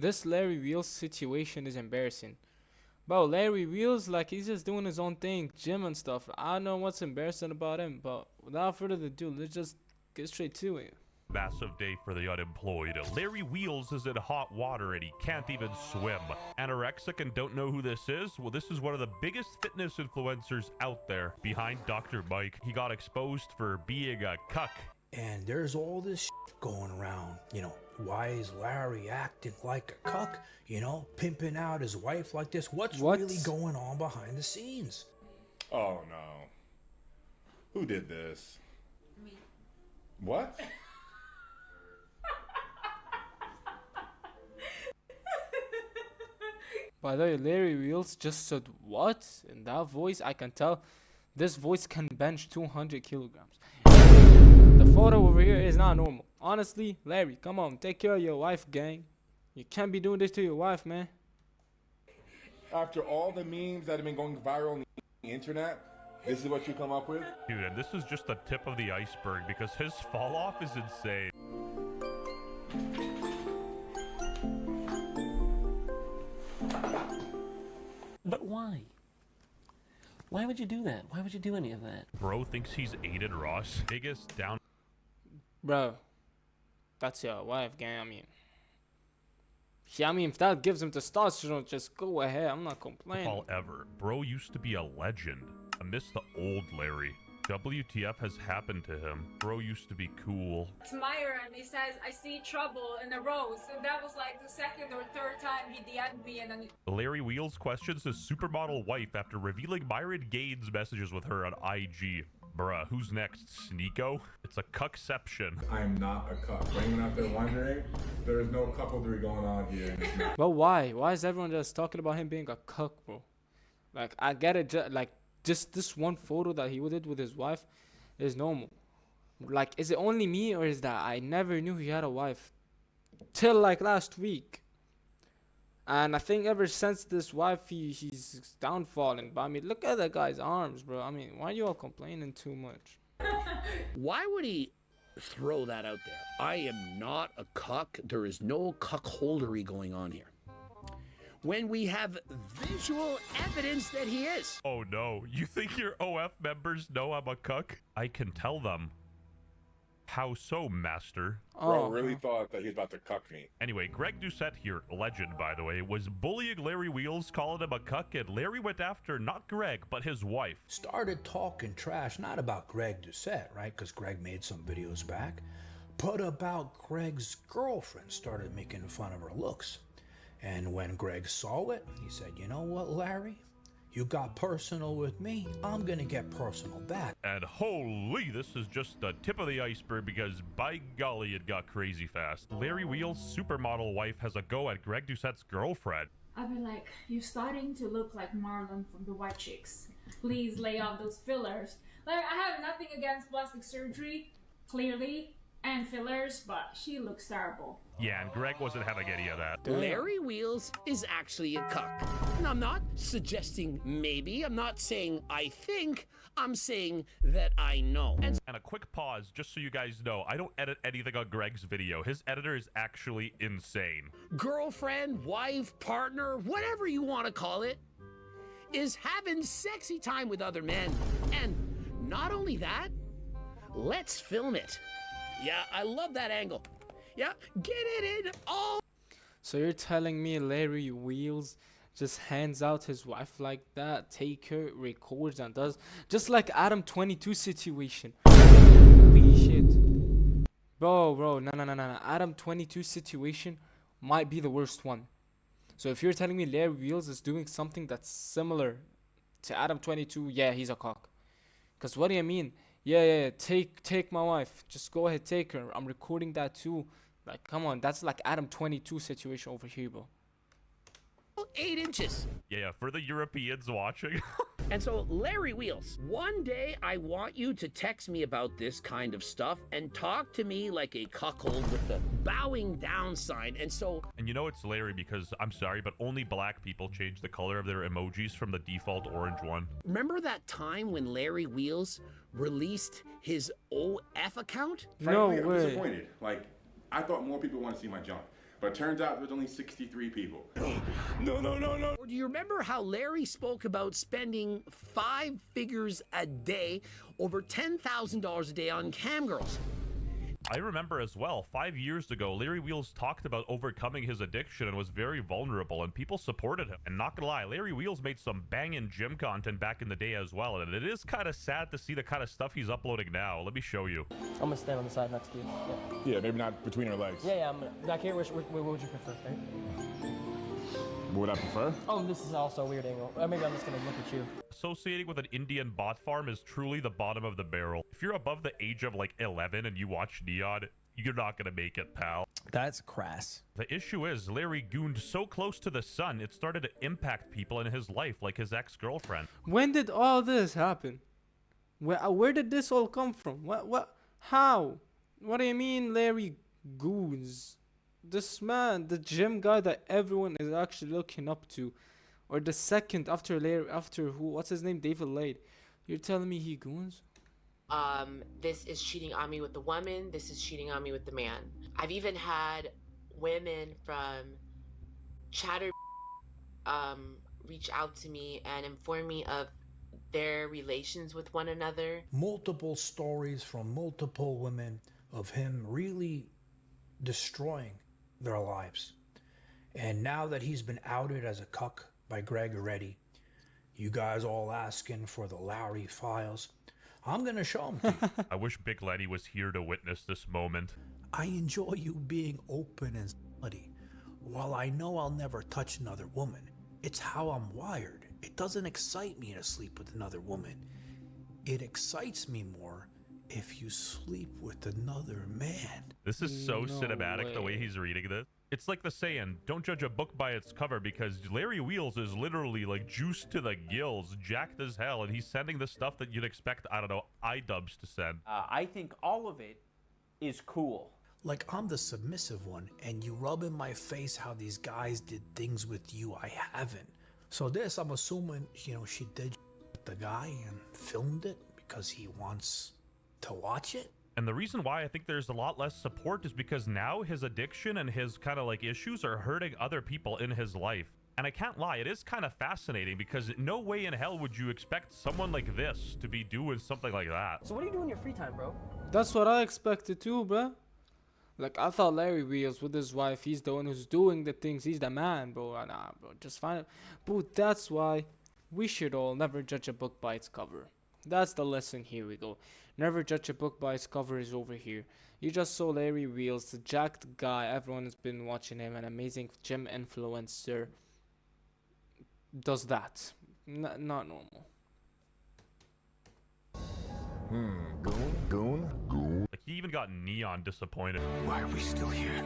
This Larry Wheels situation is embarrassing. Bro, Larry Wheels, like, he's just doing his own thing, gym and stuff. I don't know what's embarrassing about him, but without further ado, let's just get straight to it. Massive day for the unemployed. Larry Wheels is in hot water and he can't even swim. Anorexic and don't know who this is? Well, this is one of the biggest fitness influencers out there. Behind Dr. Mike, he got exposed for being a cuck. And there's all this shit going around, you know. Why is Larry acting like a cuck? You know, pimping out his wife like this. What's really going on behind the scenes? Oh no. Who did this? Me. What? By the way, Larry Wheels just said what? In that voice, I can tell this voice can bench 200 kilograms. The photo over here is not normal. Honestly, Larry, come on, take care of your wife, gang. You can't be doing this to your wife, man. After all the memes that have been going viral on the internet, this is what you come up with? Dude, and this is just the tip of the iceberg because his fall off is insane. But why? Why would you do that? Why would you do any of that? Bro thinks he's Aiden Ross. Biggest down. Bro, that's your wife, gang. I mean, if that gives him testosterone, just go ahead. I'm not complaining. All ever. Bro used to be a legend. I miss the old Larry. WTF has happened to him? Bro used to be cool. It's Myra and he says, I see trouble in the rose. And that was like the second or third time he DM'd me and then Larry Wheels questions his supermodel wife after revealing Myron Gaines' messages with her on IG. Bruh, who's next? Sneeko? It's a cuckception. I am not a cuck. For anyone out there wondering, there is no cuckoldry going on here. But why? Why is everyone just talking about him being a cuck, bro? Like, I get it, just this one photo that he did with his wife is normal. Like, is it only me or is that I never knew he had a wife till like last week? And I think ever since this wife, he's downfalling. But I mean, look at that guy's arms, bro. I mean, why are you all complaining too much? Why would he throw that out there? I am not a cuck. There is no cuckoldery going on here. When we have visual evidence that he is. Oh no, you think your OF members know I'm a cuck? I can tell them. How so, master? Bro really thought that he was about to cuck me. Anyway, Greg Doucette here, legend by the way, was bullying Larry Wheels, calling him a cuck, and Larry went after not Greg, but his wife. Started talking trash, not about Greg Doucette, right? Because Greg made some videos back. But about Greg's girlfriend, started making fun of her looks. And when Greg saw it, he said, you know what, Larry? You got personal with me, I'm gonna get personal back. And holy, this is just the tip of the iceberg because by golly, it got crazy fast. Larry Wheels' supermodel wife has a go at Greg Doucette's girlfriend. I've been like, you're starting to look like Marlon from the White Chicks. Please lay off those fillers. Like, I have nothing against plastic surgery, clearly, and fillers, but she looks terrible. Yeah, and Greg wasn't having any of that. Larry Wheels is actually a cuck. And I'm not suggesting maybe, I'm not saying I think, I'm saying that I know. And a quick pause, just so you guys know, I don't edit anything on Greg's video. His editor is actually insane. Girlfriend, wife, partner, whatever you want to call it, is having sexy time with other men. And not only that, let's film it. Yeah, I love that angle. Yeah, get it in all. So you're telling me Larry Wheels just hands out his wife like that, take her, records and does, just like Adam 22 situation. Holy shit. Bro, no. Adam 22 situation might be the worst one. So if you're telling me Larry Wheels is doing something that's similar to Adam 22, yeah, he's a cock. Cause what do you mean? Yeah, take my wife. Just go ahead, take her. I'm recording that too. Like, come on, that's like Adam 22 situation over here, bro. 8 inches. Yeah, for the Europeans watching. And so, Larry Wheels, one day I want you to text me about this kind of stuff and talk to me like a cuckold with the bowing down sign. And so... And you know it's Larry because, I'm sorry, but only black people change the color of their emojis from the default orange one. Remember that time when Larry Wheels released his OF account? Frankly, No I'm way. disappointed. Like, I thought more people want to see my junk. But turns out there's only 63 people. Or do you remember how Larry spoke about spending 5 figures a day, over $10,000 a day on cam girls? I remember as well, 5 years ago, Larry Wheels talked about overcoming his addiction and was very vulnerable, and people supported him. And not gonna lie, Larry Wheels made some banging gym content back in the day as well, and it is kind of sad to see the kind of stuff he's uploading now. Let me show you. I'm gonna stand on the side next to you. Yeah, maybe not between her legs. Yeah. Back here. What would you prefer? Right? What would I prefer? Oh, this is also a weird angle. Maybe I'm just gonna look at you. Associating with an Indian bot farm is truly the bottom of the barrel. If you're above the age of like 11 and you watch Neon, you're not gonna make it, pal. That's crass. The issue is Larry gooned so close to the sun, it started to impact people in his life, like his ex-girlfriend. When did all this happen? Where did this all come from? What? How? What do you mean, Larry goons? This man, the gym guy that everyone is actually looking up to, or the second after Larry, after who? What's his name? David Lade. You're telling me he goons? This is cheating on me with the woman. This is cheating on me with the man. I've even had women from Chatter reach out to me and inform me of their relations with one another. Multiple stories from multiple women of him really destroying their lives. And now that he's been outed as a cuck by Greg already, you guys all asking for the Lowry files, I'm gonna show them to you. I wish Big Lenny was here to witness this moment. I enjoy you being open and slutty. While I know I'll never touch another woman, it's how I'm wired. It doesn't excite me to sleep with another woman. It excites me more if you sleep with another man. This is so cinematic, the way way. he's reading this. It's like the saying, don't judge a book by its cover, because Larry Wheels is literally like juiced to the gills, jacked as hell, and he's sending the stuff that you'd expect, I don't know, iDubbbz to send. I think all of it is cool. Like I'm the submissive one, and you rub in my face how these guys did things with you I haven't. So this, I'm assuming, she did with the guy and filmed it because he wants to watch it. And the reason why I think there's a lot less support is because now his addiction and his kind of like issues are hurting other people in his life. And I can't lie, it is kind of fascinating because no way in hell would you expect someone like this to be doing something like that. So what do you do in your free time, bro? That's what I expected too, bruh. Like, I thought Larry Wheels with his wife, he's the one who's doing the things. He's the man, bro. Nah, bro, just find it. But that's why we should all never judge a book by its cover. That's the lesson. Here we go. Never judge a book by its cover is over here. You just saw Larry Wheels, the jacked guy. Everyone has been watching him. An amazing gym influencer. Does that. Not normal. Goon. Like, he even got Neon disappointed. Why are we still here?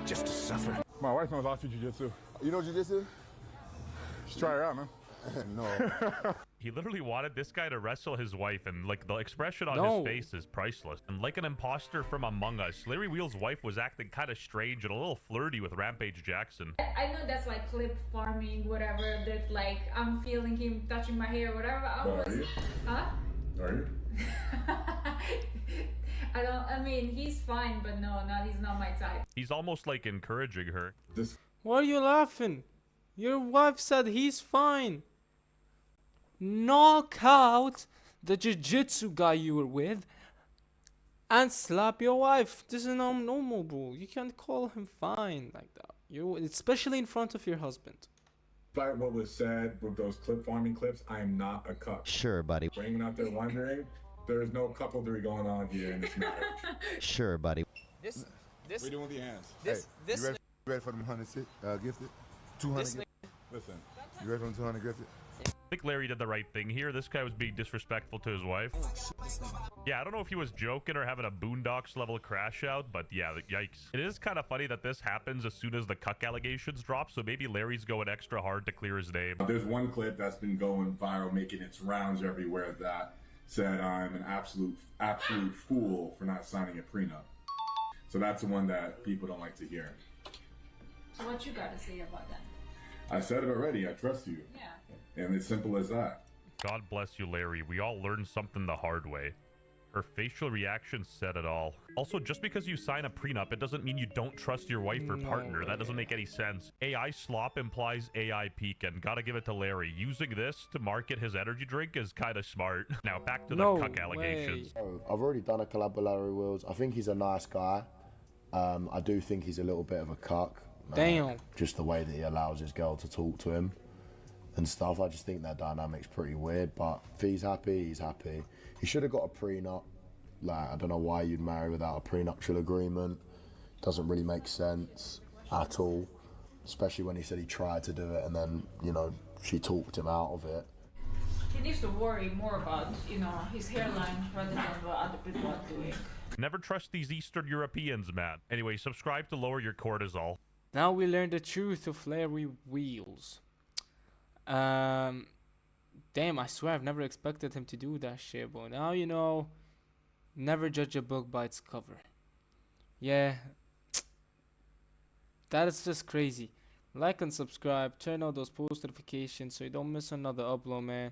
Just to suffer. My wife knows how to jiu-jitsu. You know jiu-jitsu? Just try her out, man. No. He literally wanted this guy to wrestle his wife, and like the expression on No. his face is priceless. And like an imposter from Among Us, Larry Wheels' wife was acting kind of strange and a little flirty with Rampage Jackson. I know that's like clip farming, whatever. That like I'm feeling him touching my hair, whatever. Are you? Huh? Are you? I mean, he's fine, but no, he's not my type. He's almost like encouraging her. Why are you laughing? Your wife said he's fine. Knock out the jiu-jitsu guy you were with and slap your wife. This is not normal, bro. You can't call him fine like that. Especially in front of your husband. Despite what was said with those clip farming clips, I am not a cuck. Sure, buddy. For anyone out there wondering, there is no couplery going on here in this marriage. Sure, buddy. What are you doing with your hands? You ready for them 100 gifted? 200 gifted? Listen. You ready for them 200 gifted? I think Larry did the right thing here. This guy was being disrespectful to his wife. Yeah, I don't know if he was joking or having a Boondocks level crash out, but yeah, yikes. It is kind of funny that this happens as soon as the cuck allegations drop, so maybe Larry's going extra hard to clear his name. There's one clip that's been going viral, making its rounds everywhere, that said I'm an absolute fool for not signing a prenup. So that's the one that people don't like to hear. So what you got to say about that? I said it already, I trust you. Yeah. And it's simple as that. God bless you, Larry. We all learned something the hard way. Her facial reaction said it all. Also, just because you sign a prenup, it doesn't mean you don't trust your wife or partner. That doesn't make any sense. AI slop implies AI peeking. Gotta give it to Larry. Using this to market his energy drink is kind of smart. Now back to the cuck allegations. I've already done a collab with Larry Wheels. I think he's a nice guy. I do think he's a little bit of a cuck. Damn. Just the way that he allows his girl to talk to him and stuff. I just think their dynamic's pretty weird. But if he's happy, he's happy. He should have got a prenup. Like, I don't know why you'd marry without a prenuptial agreement. Doesn't really make sense at all. Especially when he said he tried to do it and then, you know, she talked him out of it. He needs to worry more about, you know, his hairline rather than what other people are doing. Never trust these Eastern Europeans, man. Anyway, subscribe to lower your cortisol. Now we learn the truth of Larry Wheels. Damn, I swear I've never expected him to do that shit, but now you know, never judge a book by its cover. Yeah, that is just crazy. Like and subscribe, turn on those post notifications so you don't miss another upload, man.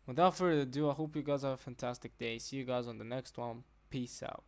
Without further ado, I hope you guys have a fantastic day. See you guys on the next one. Peace out.